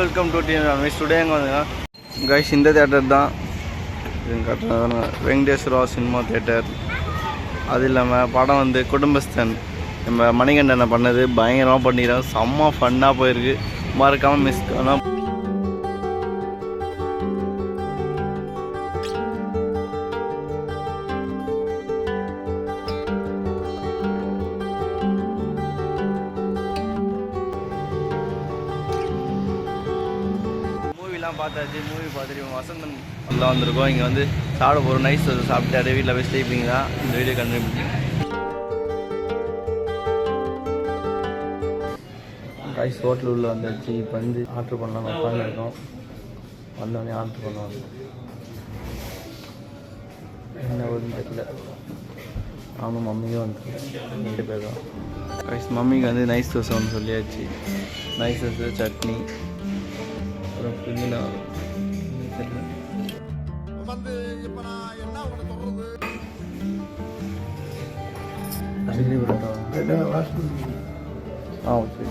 Welcome to TN Ramesh. Today எங்கே வந்தீங்கன்னா guys இந்த தேட்டர் தான் வெங்கடேஸ்வரா சினிமா தேட்டர். அது இல்லாமல் படம் வந்து குடும்பஸ்தன் நம்ம மணிகண்டனை பண்ணது பயங்கரமாக பண்ணிக்கிறோம். செம்ம ஃபன்னாக போயிருக்கு. மறக்காமல் மிஸ் பண்ணால் பார்த்தாச்சு. மூவி பார்த்துட்டு வசந்தன் எல்லாம் வந்திருக்கோம். இங்கே வந்து சாப்பிட போகிறோம். நைஸ் சாப்பிட்டு அப்படியே வீட்டில் போய் ஸ்லீப்பிங் தான். இந்த வீடியோ கண்டினியூ பண்ணி ரைஸ் ஹோட்டல் உள்ள வந்தாச்சு. இப்போ வந்து ஆர்டர் பண்ணலாம் உட்காந்துருக்கோம். வந்தோடனே ஆர்டர் பண்ணுவாங்க. என்ன வருதுன்னு தெரியல. நானும் மம்மியும் வந்துருக்கேன். 2 பேர் தான். ரைஸ் மம்மிக்கு வந்து நைஸ் தோசை ஒன்று சொல்லியாச்சு. நைஸ் தோசை சட்னி அப்புறம் பின்னா சில்லி பரோட்டா. ஓகே.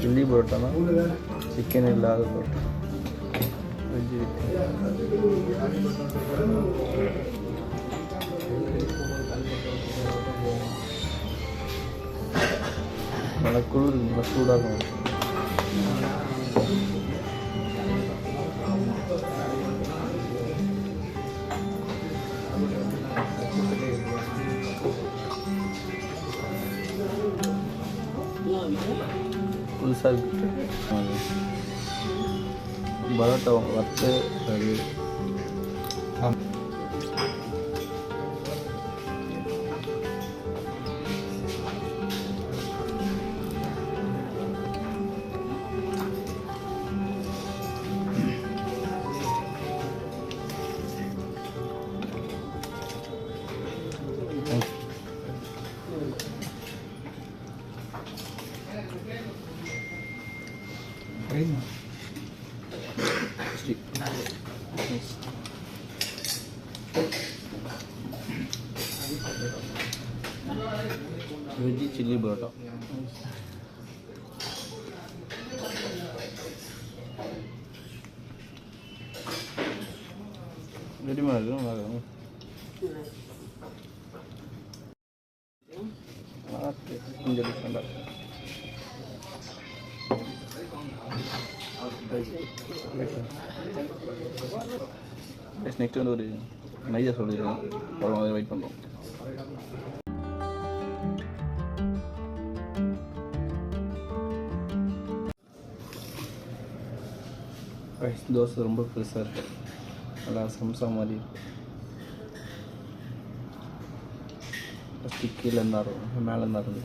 சில்லி பரோட்டானா சிக்கன் இல்லாத பரோட்டா. வெஜ்ஜு நல்லா குளிர் நல்லா சூடாக இருக்கும். புதுசாக இருக்கு. பரோட்டா வறுத்து அது வெஜ்ஜி சில்லி பரோட்டா. ரெடிமேட் இருக்கும். கொஞ்சம் டிஃப்ரெண்டாக நெக்ஸ்ட் வந்து ஒரு நைஜா சொல்லிடுவோம். அப்புறம் வெயிட் பண்ணுறோம். தோசை ரொம்ப பெருசாக இருக்குது. நல்லா சம்சா மாதிரி ஃபஸ்ட்டு கீழே இருந்தாலும் மேலே இருந்தாலும்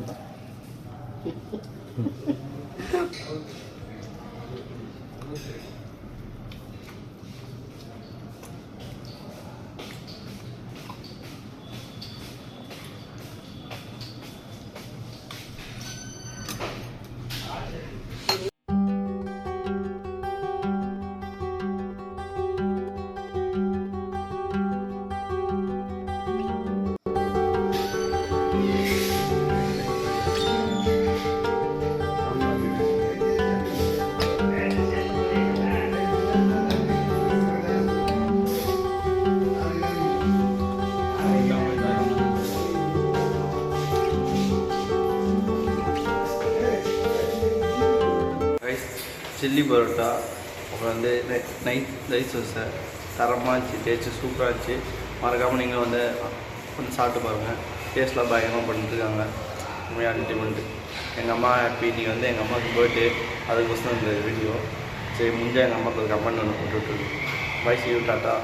சில்லி பரோட்டா. அப்புறம் வந்து ரைஸ் தோசை தரமாக இருந்துச்சு. டேஸ்ட்டு சூப்பராக இருந்துச்சு. மறக்காமல் நீங்கள் வந்து சாப்பிட்டு பாருங்கள். டேஸ்ட்லாம் பயங்கரமாக பண்ணிட்டுருக்காங்க. உண்மையாக அல்டிமெண்ட்டு. எங்கள் அம்மா ஹாப்பி. நீங்கள் வந்து எங்கள் அம்மாவுக்கு பர்த்டே அதுக்கோசரம் இந்த வீடியோ. சரி முடிஞ்சால் எங்கள் அம்மாவுக்கு ஒரு கமெண்ட் ஒன்று போட்டுவிட்டு பை. C you. டாட்டா.